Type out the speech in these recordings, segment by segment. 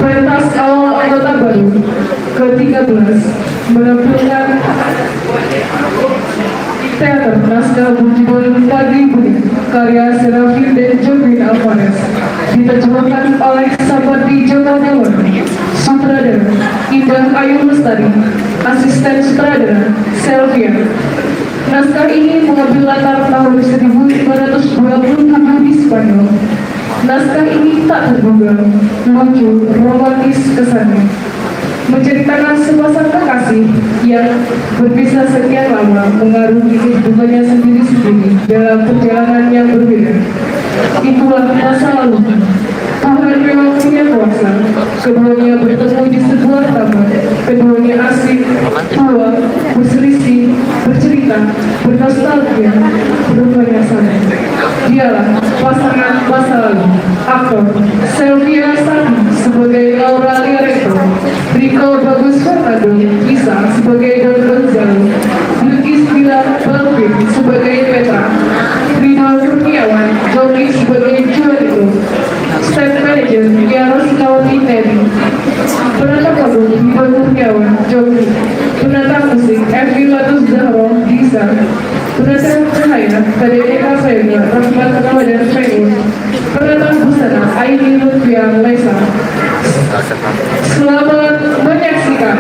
Pentas awal anggota baru ke-13 menampilkan teater naskah berjudul Pagi Budi karya Serafin dan Jovin Alvarez, diterjemahkan oleh Sapardi Djoko Damono, sutradara Indah Ayu Lestari, asisten sutradara Selvia. Naskah ini mengambil latar tahun 1527 di Spanyol. Naskah ini tak terduga, lucu, romantis kesannya, menceritakan sepasang kekasih yang berpisah sekian lama mengarungi kehidupannya sendiri-sendiri dalam perjalanan yang berbeda. Itulah masa lalu. Tuhan memang punya kuasa. Keduanya bertemu di sebuah taman. Keduanya asik, tua, berselisih, bercerita, bernostalgia, berupaya sama. Dialah pasangan masa lalu. Aktor Selvia Sandi sebagai Laura Liareto, Rico Bagus Fernando Isa sebagai Don Gonzalo, Lukis Bila Balvin sebagai Petra, Ridho Kurniawan Jogi sebagai Juanito, Stand Manager Kiara Sikawati Neri, penata panggung Ridho Kurniawan Jogi, penata musik Evi Latus Zahro Disa, penata cahaya Kadeka Vega Rahmat Ramadan Fengur, penata busana Aini Lutfian Lesa. Selamat menyaksikan.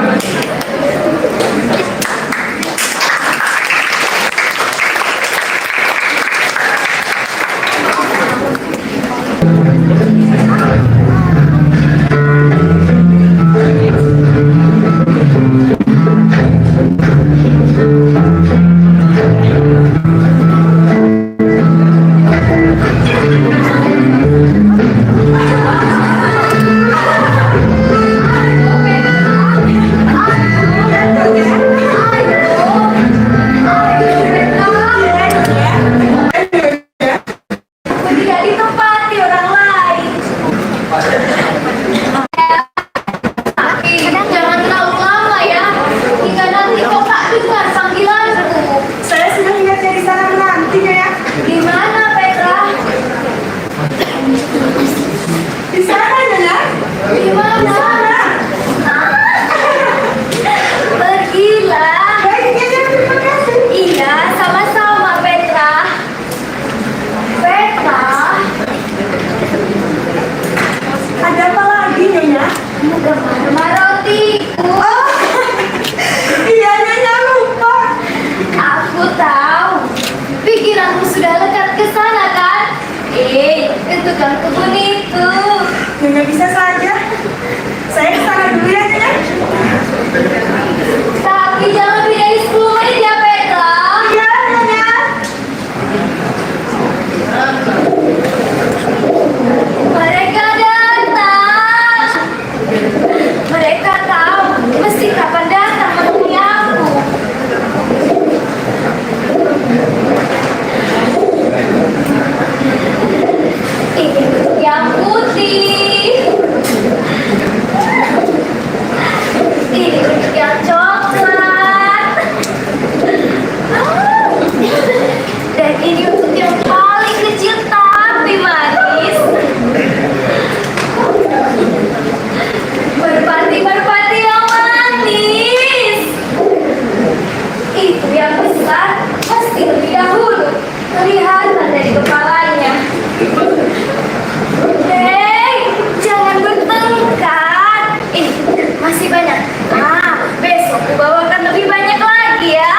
Tukang kebun itu. Nyonya bisa saja. Saya kesana dulu ya, Nyonya. Tapi jangan lebih dari 10 menit ya, Petra. Iya, Nyonya. Mereka datang. Mereka tahu mesti kapan datang menemui aku. Ini yang putih. Ini yang coklat. Dan ini untuk yang paling kecil tapi manis. Merpati-merpati yang manis. Itu yang besar pasti lebih dahulu kelihatan dari kepalanya. Hei, jangan bertengkar. Ini masih banyak. Besok aku bawakan lebih banyak lagi ya.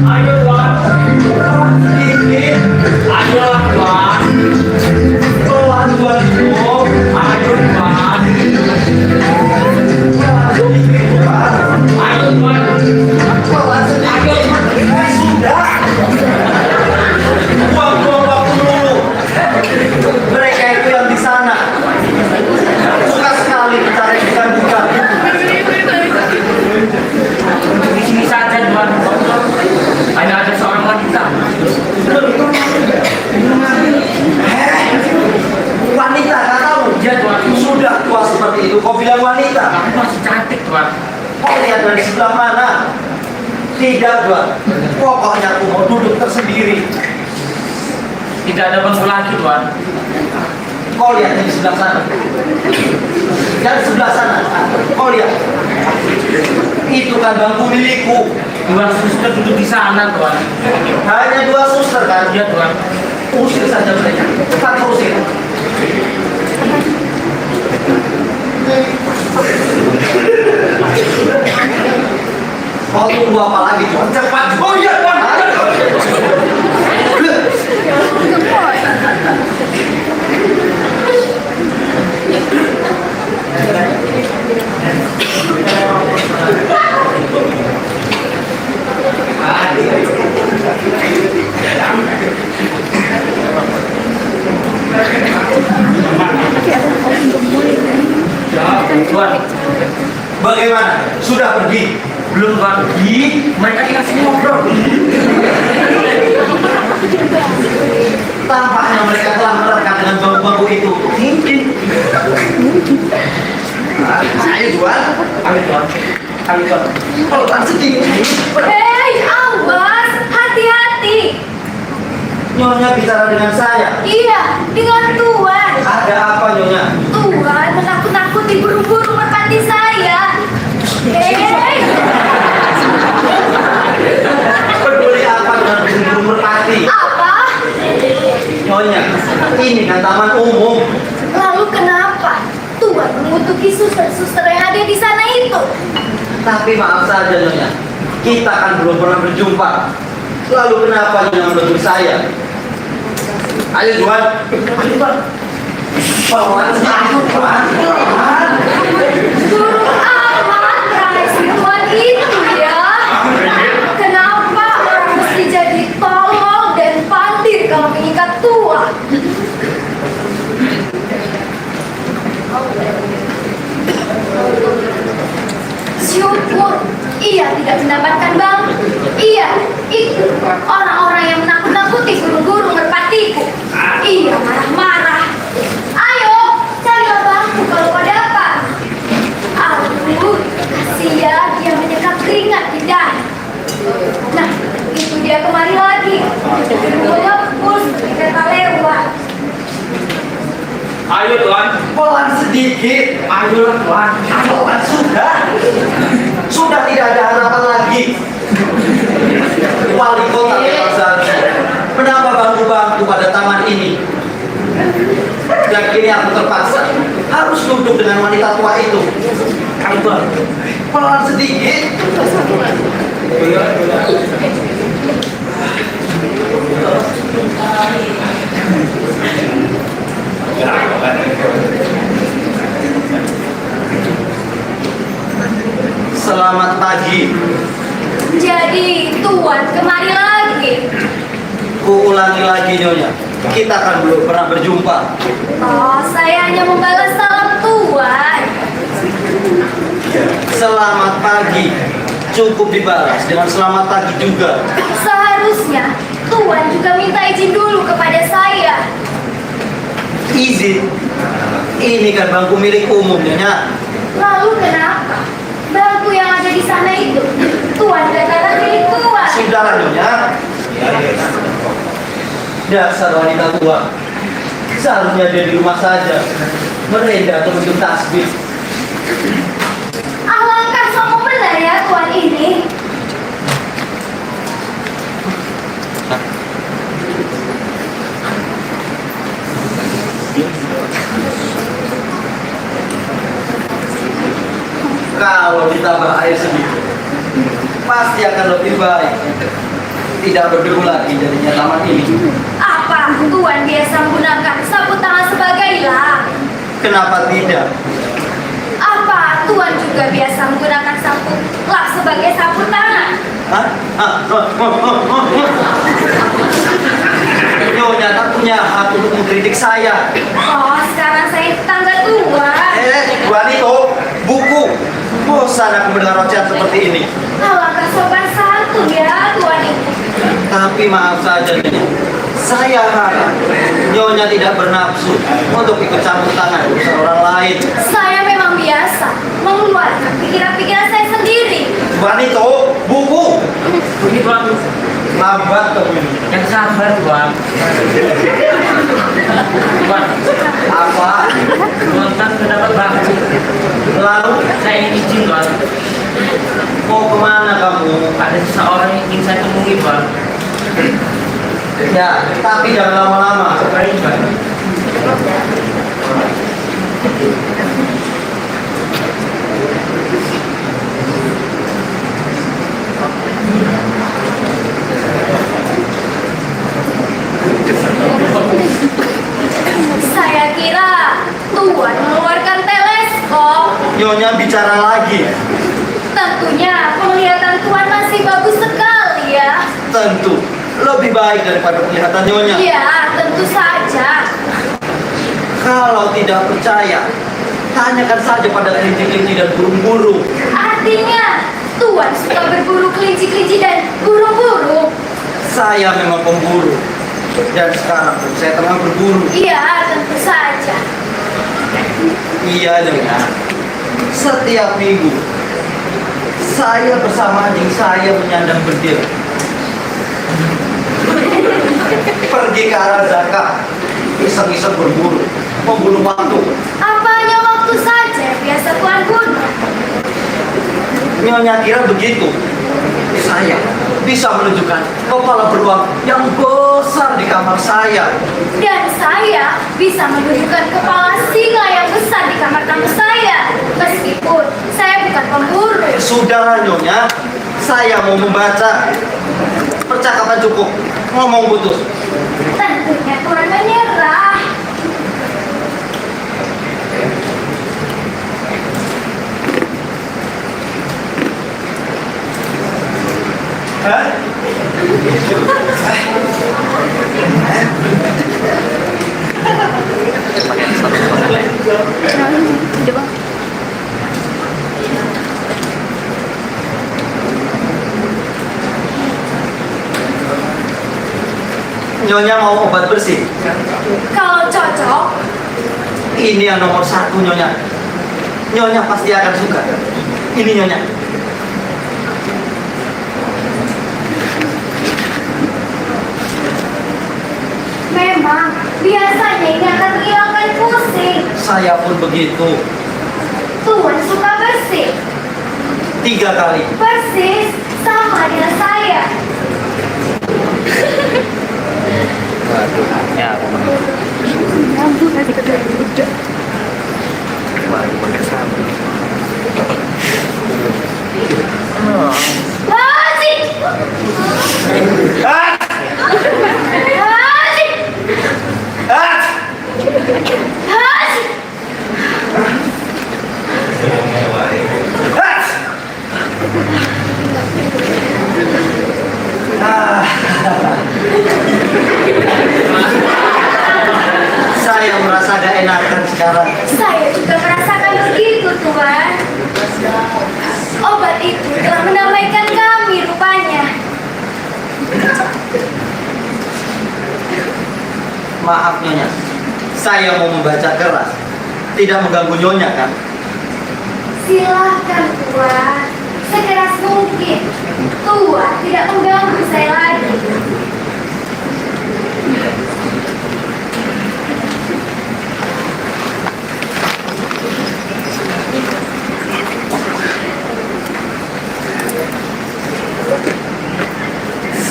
Ayo Wan, ini ayolah Wan, pelan Wanku, ayo Wan, ayo Wan, pelan ayo sudah, buang-buang waktu dulu. Mereka itu yang di sana suka sekali bicara bukan. Di sini saja Tuan. Hanya ada seorang wanita. Wanita, nggak tahu? Ya Tuan. Sudah tua seperti itu. Kau bilang wanita? Tapi masih cantik Tuan. Kau lihat dari sebelah mana? Tidak Tuan. Pokoknya aku mau duduk tersendiri. Tidak ada bangku lagi, Tuan. Kau lihat yang di sebelah sana. Yang di sebelah sana. Kau lihat. Itu kan bangku milikku. Dua suster duduk di sana, Tuan. Hanya 2 suster kan? Iya, Tuan. Usir saja mereka. Cepat kau usir. Kau tunggu apa lagi, Tuan? Cepat. Oh iya, Tuan. Tuan, Bagaimana? Sudah pergi? belum Tuan. Mereka tinggal sini ngobrol. Tampaknya mereka telah merekam dengan bangku-bangku itu. Ayo Tuan. Ayo, Tuan. Ayo, Tuan. Kalau tak sedih. Hei, awas, hati-hati. Nyonya bicara dengan saya. Iya, dengan Tuan. Ada apa Nyonya? Tuan menakut-nakuti burung-burung merpati saya. Hei, Peduli apa dengan burung merpati? apa? Nyonya, ini kan taman umum. Lalu kenapa Tuan mengutuki suster-suster yang ada di sana itu? Tapi maaf saja Nyonya, kita kan belum pernah berjumpa. Lalu kenapa Nyonya menegur saya? Ayo Tuan. Ayo Tuan. Bawaan sekali Tuan. Burung amat rahasia Tuan itu ya. Kenapa orang mesti jadi tolol dan pandir kalau mengikat Tuan? Syukur ia tidak mendapatkan bang. Iya, itu orang-orang yang menakut-nakuti burung-burung merpatiku. Iya marah-marah. Ayo, carilah bangku kalau kau dapat. Aduh, kasihan dia menyekap keringat di dahi. Nah, itu dia kemari lagi. Mengepul seperti kereta lewat. Ayo, Tuan. Pelan sedikit. Ayolah, Tuan. Pelan sudah. Sudah tidak ada harapan lagi. Wali kota Tegal menambah bangku-bangku pada taman ini. Dan kini aku terpaksa harus duduk dengan wanita tua itu. Ayo, Tuan. Pelan sedikit. Selamat pagi. Jadi Tuan kemari lagi. Ku ulangi lagi Nyonya, kita kan belum pernah berjumpa. Oh, saya hanya membalas salam Tuan. Selamat pagi. Cukup dibalas dengan selamat pagi juga. Seharusnya Tuan juga minta izin dulu kepada saya. Izin. Ini kan bangku milik umum Nyonya. Lalu kenapa bangku yang ada di sana itu Tuan katakan milik Tuan? Sudahlah Nyonya. Dasar wanita tua. Seharusnya dia di rumah saja, merenda atau bentuk tasbih. Alangkah sombong benar ya Tuan ini. Kalau ditambah air sedikit, pasti akan lebih baik. Tidak berdebu lagi jadinya taman ini. Apa Tuan biasa menggunakan sapu tangan sebagai lap? Kenapa tidak? Apa Tuan juga biasa menggunakan sapu lap sebagai sapu tangan? Hah? Nyonya tak punya hak untuk mengkritik saya. Oh, sekarang saya tetangga Tuan. Tuan itu buku. Bosan aku mendengar ocehan seperti ini. Alangkah sopan santun ya Tuan ini. Tapi maaf saja Nyonya, saya harap Nyonya tidak bernafsu untuk ikut campur tangan urusan orang lain. Saya memang biasa mengeluarkan pikiran-pikiran saya sendiri. Tuan itu buku. Ini Tuan. Lambat kamu ini. Yang sabar Tuan. Tuan. Apa? Tuan kan sudah dapat banget. Lalu Saya ingin izin Tuan. mau kemana kamu? Ada seseorang yang ingin saya temui Tuan. Ya, tapi jangan lama-lama. Baik Tuan. Saya kira Tuan mengeluarkan teleskop. Nyonya bicara lagi. Tentunya penglihatan Tuan masih bagus sekali ya. Tentu lebih baik daripada penglihatan Nyonya. Iya, tentu saja. Kalau tidak percaya, tanyakan saja pada kelinci-kelinci dan burung-burung. Artinya Tuan suka berburu kelinci-kelinci dan burung-burung. Saya memang pemburu. Dan sekarang saya tengah berburu. Iya, tentu saja. Iya Nyonya. Setiap minggu saya bersama anjing saya menyandang bedil. Pergi ke arah zakat, iseng-iseng berburu, membunuh waktu. Apanya waktu saja biasa Tuan bunuh. Nyonya kira begitu? Saya bisa menunjukkan kepala beruang yang besar di kamar saya. Dan saya bisa menunjukkan kepala singa yang besar di kamar tamu saya. Meskipun saya bukan pemburu. Sudahlah Nyonya, saya mau membaca. Percakapan cukup, ngomong putus. Tentunya Tuan menyerah. Hah? Nyonya mau obat bersih? Kalau cocok, Ini yang nomor 1 Nyonya. Nyonya pasti akan suka. Ini Nyonya. memang biasanya ini akan menghilangkan pusing. Saya pun begitu. Tuan suka bersih. 3 kali. Persis sama dengan saya. Ya. Asik. Ah! Asik. Ah! Asik. Ah! Saya merasa gak enakan sekarang. Saya juga merasakan begitu, Tuan. Obat itu telah mendamaikan kami rupanya. Maaf Nyonya, saya mau membaca keras. Tidak mengganggu Nyonya kan? Silahkan, Tuan. Sekeras mungkin. Tuan tidak mengganggu saya lagi.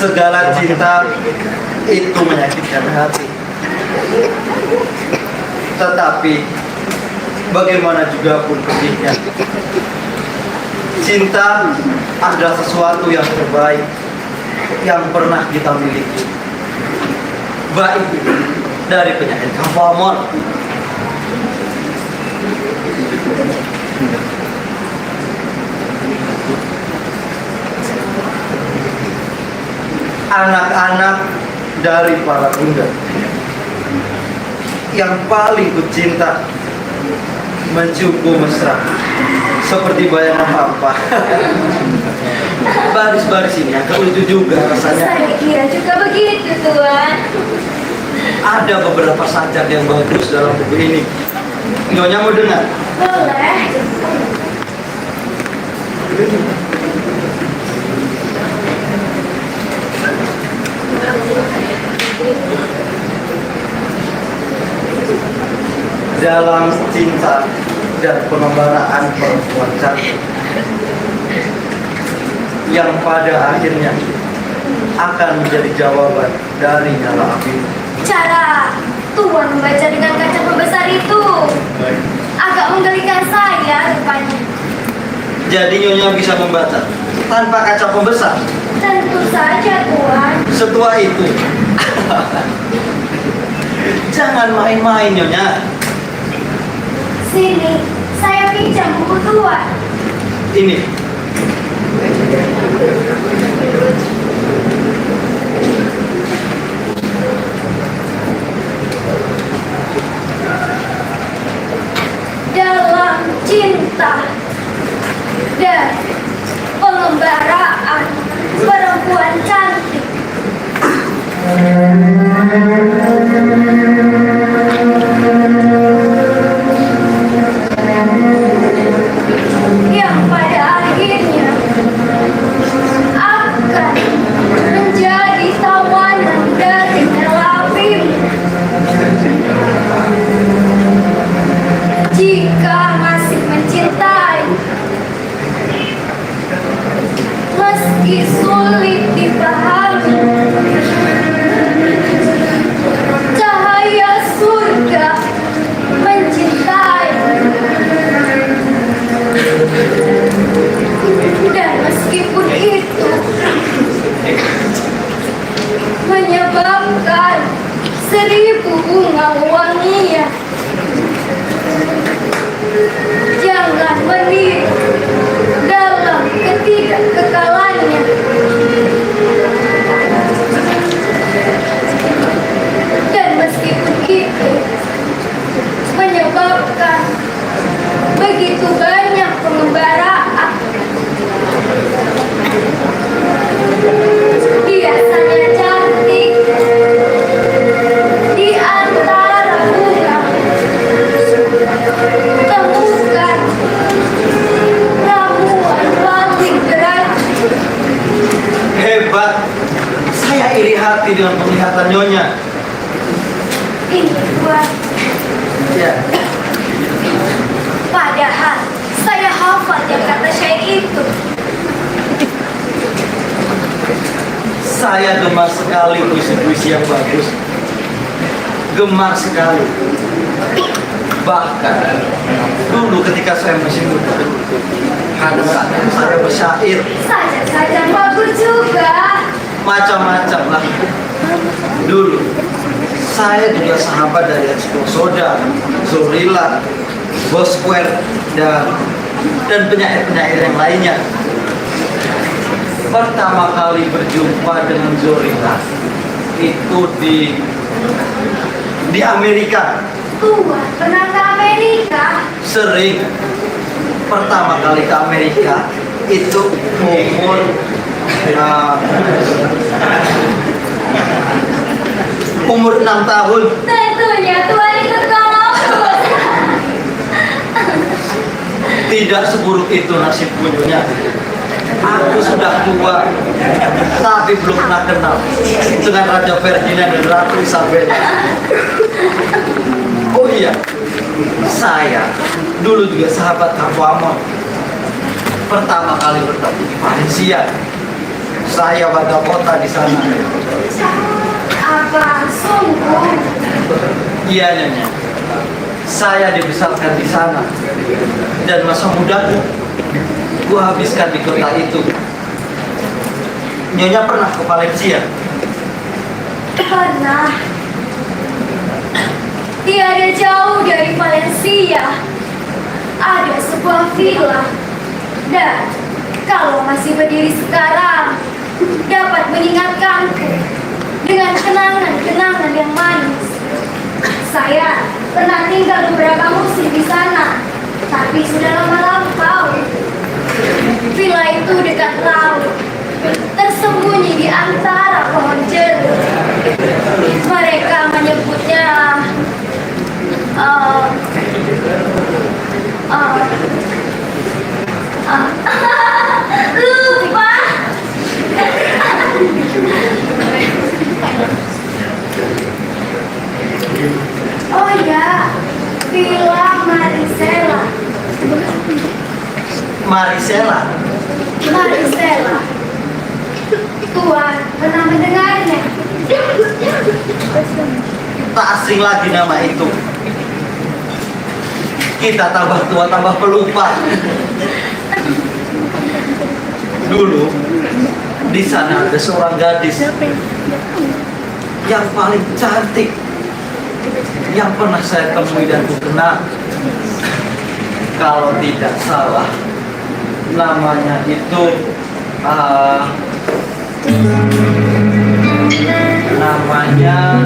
Segala cinta itu menyakitkan hati. Tetapi bagaimana juga pun pedihnya, cinta adalah sesuatu yang terbaik yang pernah kita miliki. Baik dari penyakit Kampamon. Anak-anak dari para bunda yang paling kucinta menciumku mesra seperti bayangan papa. Baris-baris ini agak lucu juga rasanya. Saya kira juga begitu, Tuan. Ada beberapa sajak yang bagus dalam buku ini. Nyonya mau dengar? Boleh. dalam cinta dan pengembaraan perempuan cantik yang pada akhirnya akan menjadi jawaban dari nyala api. Cara Tuan membaca dengan kaca pembesar itu agak menggelikan saya rupanya. Jadi Nyonya bisa membaca tanpa kaca pembesar? Tentu saja, Tuan. Setua itu. Jangan main-main Nyonya. Sini, saya pinjam buku Tuan. Ini. Dalam cinta dan pengembaraan perempuan cantik. Yang pada akhirnya akan menjadi tawanan dari nelapimu. Jika masih mencintai, meski sulit dipahami, cahaya surga mencintai. Dan meskipun itu menyebabkan 1000 bunga wangian, jangan meniru dalam ketidakkekalannya. Dan meskipun itu menyebabkan begitu banyak pengembaraan, biasanya cantik di antara bunga. Temukan ramuan paling beracun. Hebat. Saya iri hati dengan penglihatan Nyonya. Ini buat. Ya. Padahal saya hafal yang kata syair itu. Saya gemar sekali puisi-puisi yang bagus. Gemar sekali. Bahkan dulu ketika saya masih muda, ada saatnya saya bersyair Saja bagus juga. macam-macam lah. Dulu saya juga sahabat dari Expo Soda, Zorilla, Bosquare, dan penyair-penyair yang lainnya. Pertama kali berjumpa dengan Zorilla itu di Amerika. Tuan pernah ke Amerika? Sering. Pertama kali ke Amerika itu umur 6 tahun. Tentunya Tuan ikut Columbus. Tidak seburuk itu nasib punya. Aku sudah tua, tapi belum pernah kenal dengan Raja Ferdinand dan Ratu Isabella. Oh iya, saya dulu juga sahabat Campo Amor. Pertama kali bertemu di Valencia. Saya warga kota di sana. Apa sungguh? Iya Nyonya, saya dibesarkan di sana dan masa mudaku gua habiskan di kota itu. Nyonya pernah ke Valencia? Pernah. Tiada jauh dari Valencia ada sebuah villa, dan kalau masih berdiri sekarang dapat mengingatkanku dengan kenangan-kenangan yang manis. Saya pernah tinggal beberapa musim di sana, tapi sudah lama lampau. Villa itu dekat laut, tersembunyi di antara pohon jeruk. Mereka menyebutnya lupa. Oh ya, villa Marisela. Marisela. Tuan pernah mendengarnya? Tak asing lagi nama itu. Kita tambah tua tambah pelupa. Dulu di sana ada seorang gadis yang paling cantik yang pernah saya temui dan kenal. Kalau tidak salah, namanya itu namanya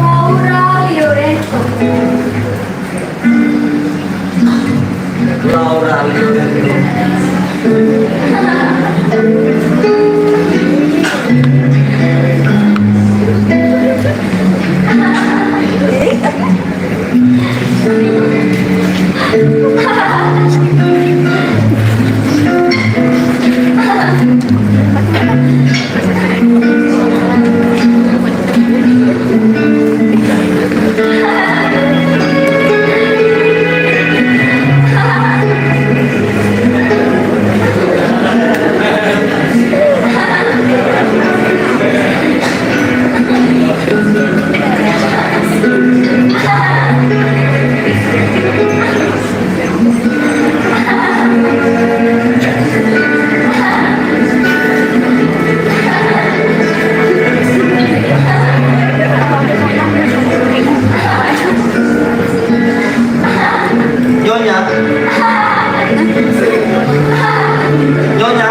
Laura Llorento. Laura Llorento. Nyonya, Nyonya,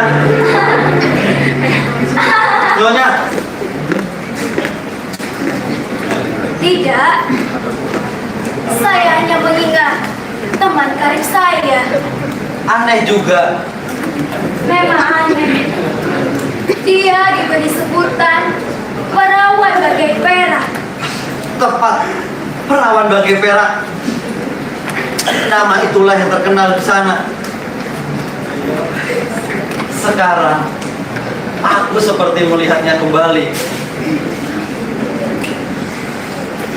Nyonya. Tidak. Saya hanya mengingat teman karib saya. Aneh juga. Memang aneh. Dia diberi sebutan perawan bagai perak. Tepat, perawan bagai perak. Nama itulah yang terkenal di sana. Sekarang aku seperti melihatnya kembali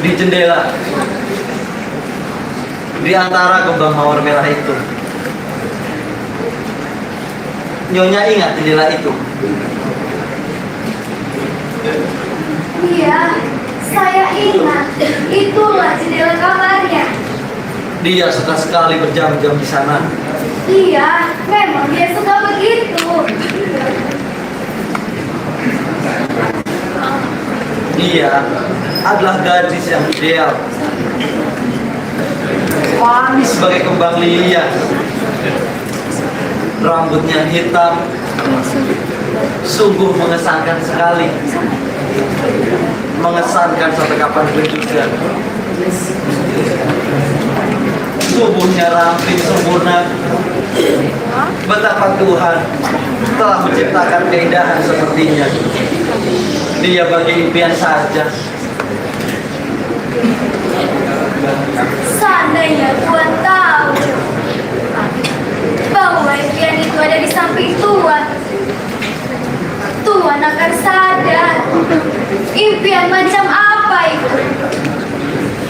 di jendela di antara kembang mawar merah itu. Nyonya ingat jendela itu? Iya, saya ingat. Itulah jendela kamarnya. Dia suka sekali berjam-jam di sana. Iya, memang dia suka begitu. Dia adalah gadis yang ideal, manis sebagai kembang lilia, rambutnya hitam, sungguh mengesankan sekali, mengesankan sampai kapanpun juga. Tubuhnya ramping sempurna. Betapa Tuhan telah menciptakan keindahan sepertinya. Dia bagi impian saja. Seandainya Tuhan tahu bahwa impian itu ada di samping Tuhan, Tuhan akan sadar impian macam apa itu.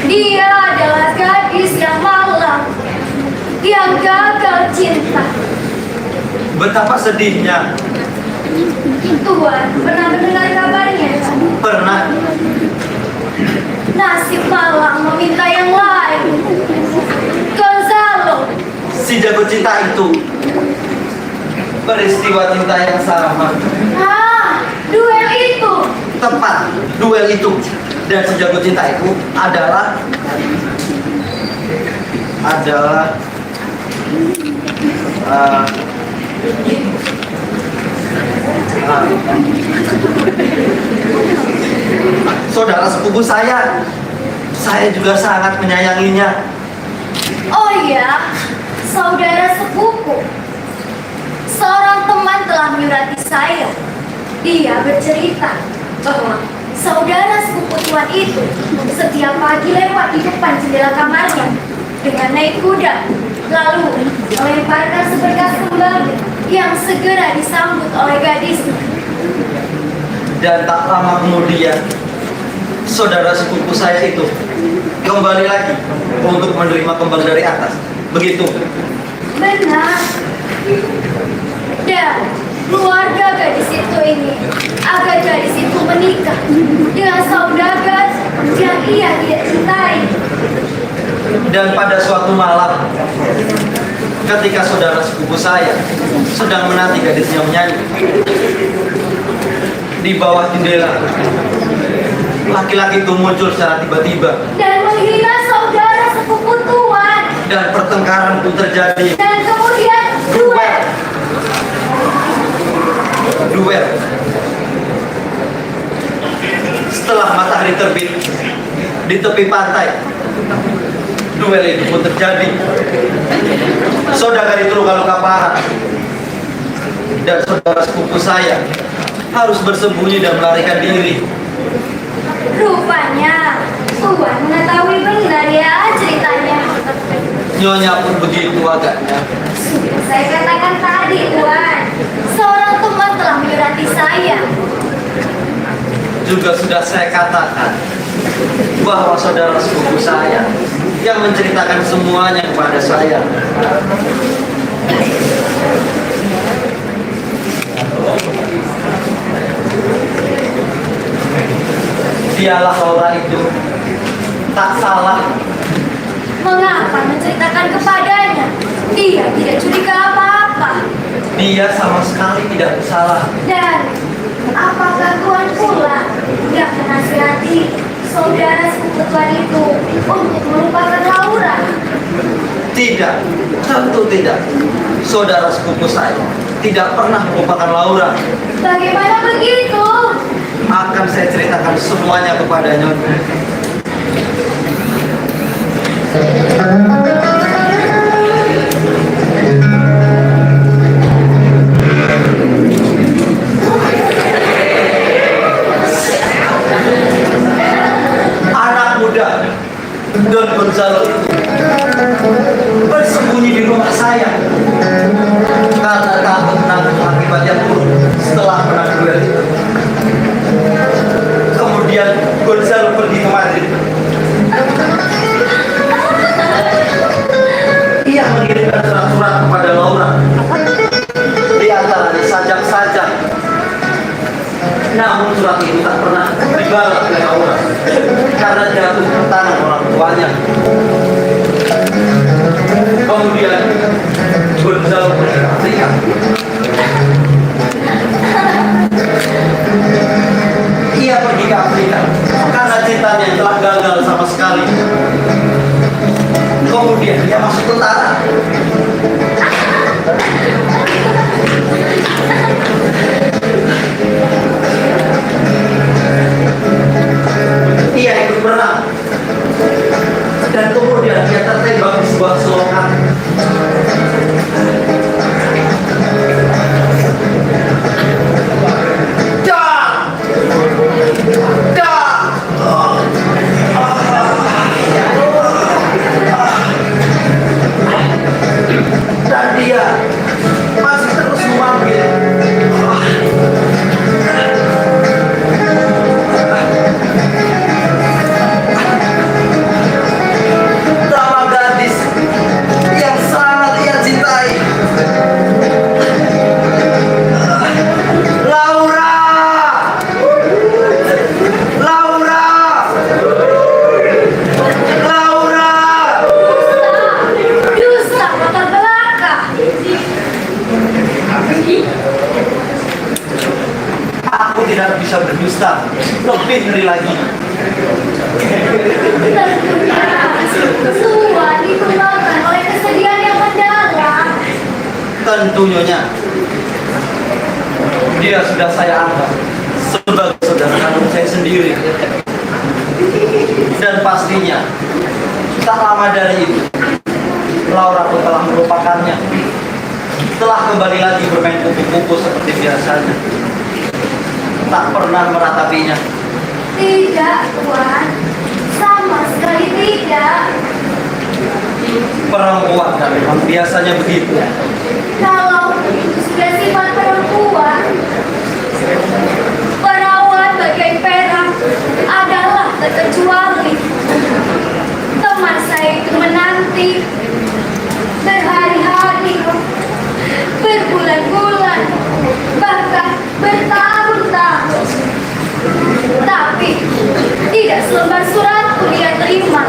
Dia adalah gadis yang malang, yang gagal cinta. Betapa sedihnya. Tuhan pernah mendengar kabarnya? Pernah. Nasib malang meminta yang lain. Gonzalo, Si jago cinta itu. Peristiwa cinta yang sama. duel itu. Tepat, duel itu. Dan si jago cinta itu adalah saudara sepupu saya. Saya juga sangat menyayanginya. Oh iya, saudara sepupu. Seorang teman telah menyurati saya. Dia bercerita bahwa Saudara sepupu Tuan itu setiap pagi lewat di depan jendela kamarnya dengan naik kuda, lalu melemparkan seberkas kembali yang segera disambut oleh gadisnya. Dan tak lama kemudian, saudara sepupu saya itu kembali lagi untuk menerima kembali dari atas. Begitu. Benar. Dan keluarga gadis itu ini agar gadis itu menikah dengan saudagar yang ia tidak cintai. Dan pada suatu malam, ketika saudara sepupu saya sedang menanti gadisnya menyanyi, di bawah jendela, laki-laki itu muncul secara tiba-tiba. Dan menghina saudara sepupu Tuan. Dan pertengkaran pun terjadi. Dan kemudian duel. Duel. Setelah matahari terbit di tepi pantai, duel itu pun terjadi. Saudagar itu luka-luka parah, dan saudara sepupu saya harus bersembunyi dan melarikan diri. Rupanya Tuan mengetahui benar ya ceritanya. Nyonya pun begitu agaknya. Sudah saya katakan tadi Tuan, seorang teman telah menyurati saya. Juga sudah saya katakan bahwa saudara sepupu saya yang menceritakan semuanya kepada saya. Dialah Laura itu. Tak salah. Mengapa menceritakan kepadanya? Dia tidak curiga apa-apa. Dia sama sekali tidak bersalah. Dan apakah Tuan pula tidak menasihati saudara sepupu Tuan itu untuk melupakan Laura? Tidak, tentu tidak. Saudara sepupu saya tidak pernah melupakan Laura. Bagaimana begitu? Akan saya ceritakan semuanya kepada Nyonya. Anak muda Don Gonzalo itu bersembunyi di rumah saya karena takut menanggung akibat yang buruk setelah menang duel itu. Kemudian Gonzalo pergi ke Madrid. Ia mengirimkan surat-surat kepada Laura, di antaranya sajak-sajak. Namun surat itu tak pernah dibalas oleh Laura karena jatuh ke tangan orang tuanya. Kemudian Gonzalo pergi ke Afrika. Ia pergi ke Afrika karena cintanya yang telah gagal sama sekali. Kemudian dia masuk tentara. Ia ikut berenang. Dan kemudian dia tertembak di sebuah selokan. Dan dia masih terus memanggil. Nama gadis yang sangat ia cintai. Laura! Laura! Laura! Dusta mata belaka. Aku tidak bisa berdusta. Lebih ngeri lagi. Tuan dikembangkan oleh kesedihan yang mendalam. Tentu Nyonya, dia sudah saya anggap sebagai saudara kandung saya sendiri. Dan pastinya tak lama dari itu Laura pun telah melupakannya, telah kembali lagi bermain kupu-kupu seperti biasanya, tak pernah meratapinya. Tidak, Tuan. Sama sekali tidak. Perempuan kan memang biasanya begitu. Kalau itu sudah sifat perempuan, perawat bagai perak adalah terkecuali. Teman saya itu menanti berhari-hari, berbulan-bulan, bahkan bertahun-tahun. Tapi tidak selembar surat pun dia terima.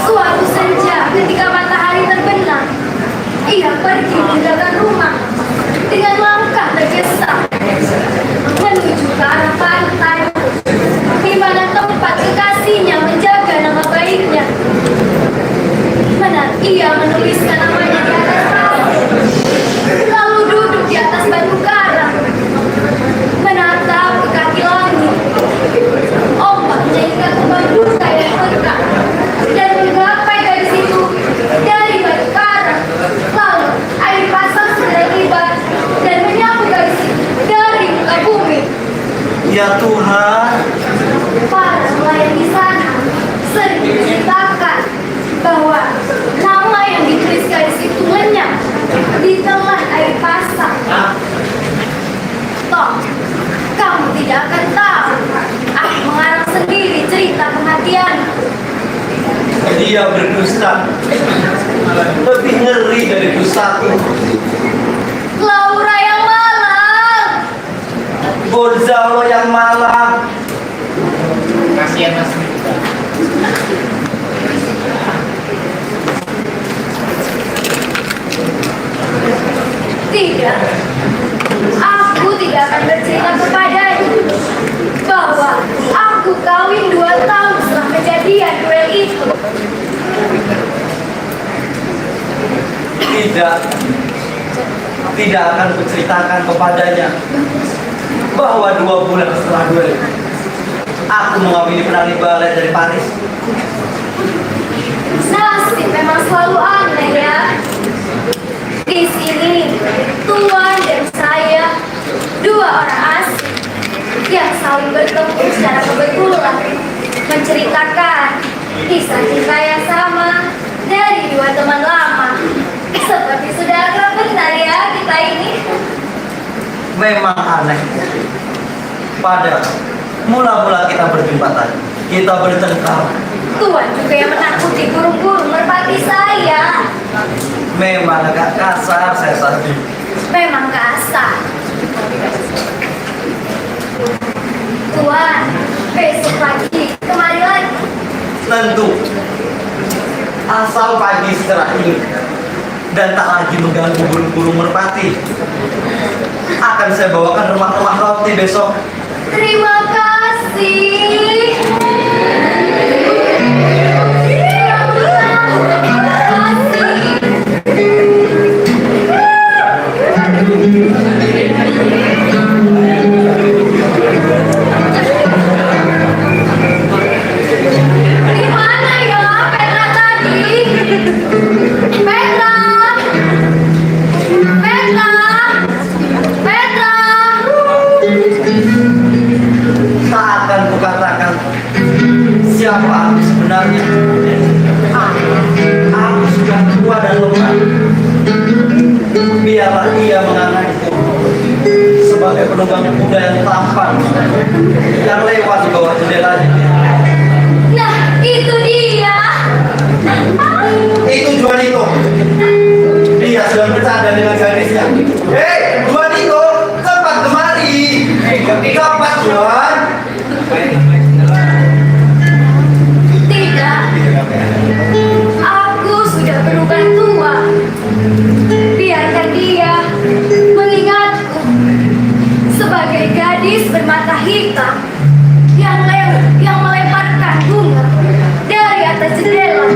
Suatu senja ketika matahari terbenam, ia pergi meninggalkan rumah dengan langkah tergesa menuju ke arah pantai, di mana tempat kekasihnya menjaga nama baiknya. Mana ia menuliskan namanya di atas pasir, lalu duduk di atas batu karang, menatap ke kaki langit. Ombak menyanyikan kembang duka yang pekat dan menggapai dari situ dari batu karang. Lalu air pasang segera tiba dan menyapu garis dari muka bumi. Ya Tuhan, Para nelayan di sana sering menceritakan bahwa nama yang ditulis garis itu lenyap di telan air pasang. Toh, kamu tidak akan tahu. Aku mengarang sendiri cerita kematian. dia berdusta. Lebih ngeri dari dustaku. Laura yang malang. Gonzalo yang malang. Kasihan Mas. Tidak. Aku tidak akan bercerita kepadanya bahwa aku kawin 2 tahun setelah kejadian duel itu. Tidak akan kuceritakan kepadanya bahwa 2 bulan setelah duel aku mengawini penari balet dari Paris. Nasib memang selalu aneh ya. Di sini, Tuan dan saya, 2 orang asing yang saling bertemu secara kebetulan, menceritakan kisah cinta yang sama dari 2 teman lama. Seperti sudah akrab benar ya kita ini. Memang aneh. Pada mula-mula kita berjumpa tadi, kita bertengkar. Tuan juga yang menakuti burung-burung merpati saya. Memang agak kasar saya tadi. Memang kasar. Tuan, besok pagi kemari lagi. Tentu. Asal pagi setelah ini dan tak lagi mengganggu burung-burung merpati, akan saya bawakan remah-remah roti besok. Terima kasih. Di mana ya Petra tadi? Petra! Petra! Petra! Tak akan kukatakan siapa aku sebenarnya. Aku sudah tua dan lemah. Biarlah dia menganganku sebagai penunggang kuda yang tampan yang lewat di bawah jendelanya. Nah, itu dia. Itu Juanito. Dia sedang bercanda dengan gadisnya. Hei, Juanito, cepat kemari. Cepat, Juan. Tidak. Aku sudah berubah tua. Biarkan dia mengingatku sebagai gadis bermata hitam yang melemparkan bunga dari atas jendela.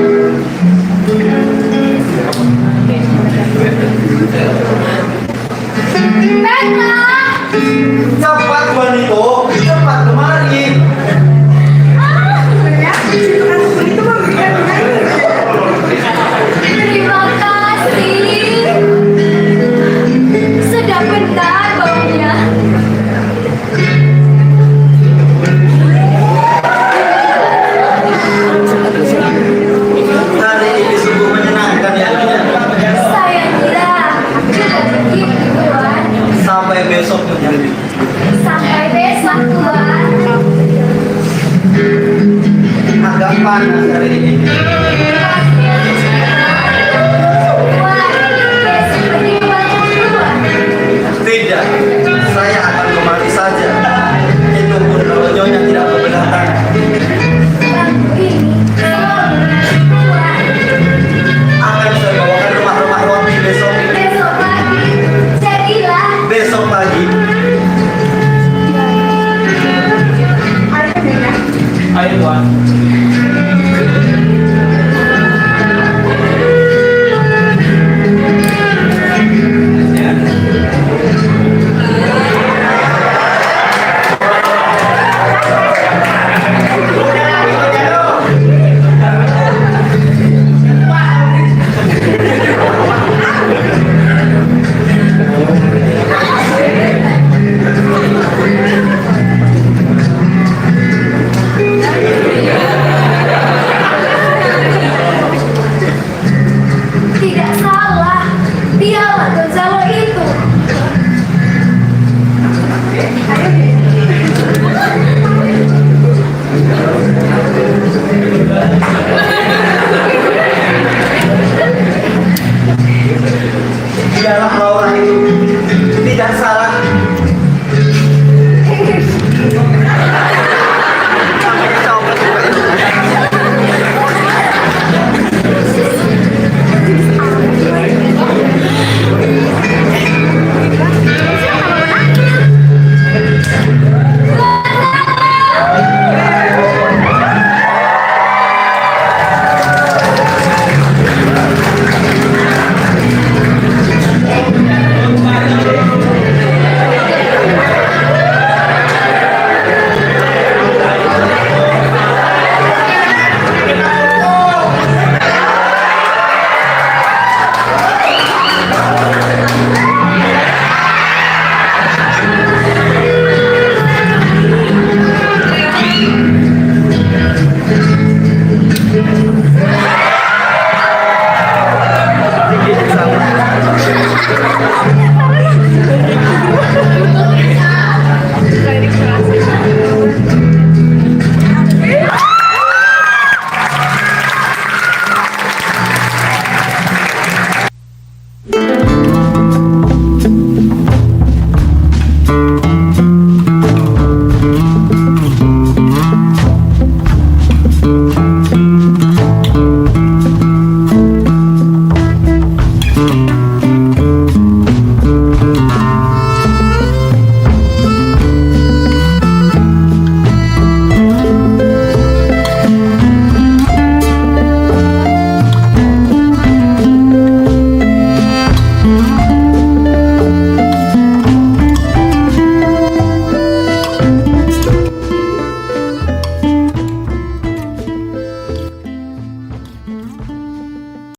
Siapa Gonzalo itu? Dialah Laura itu tidak salah.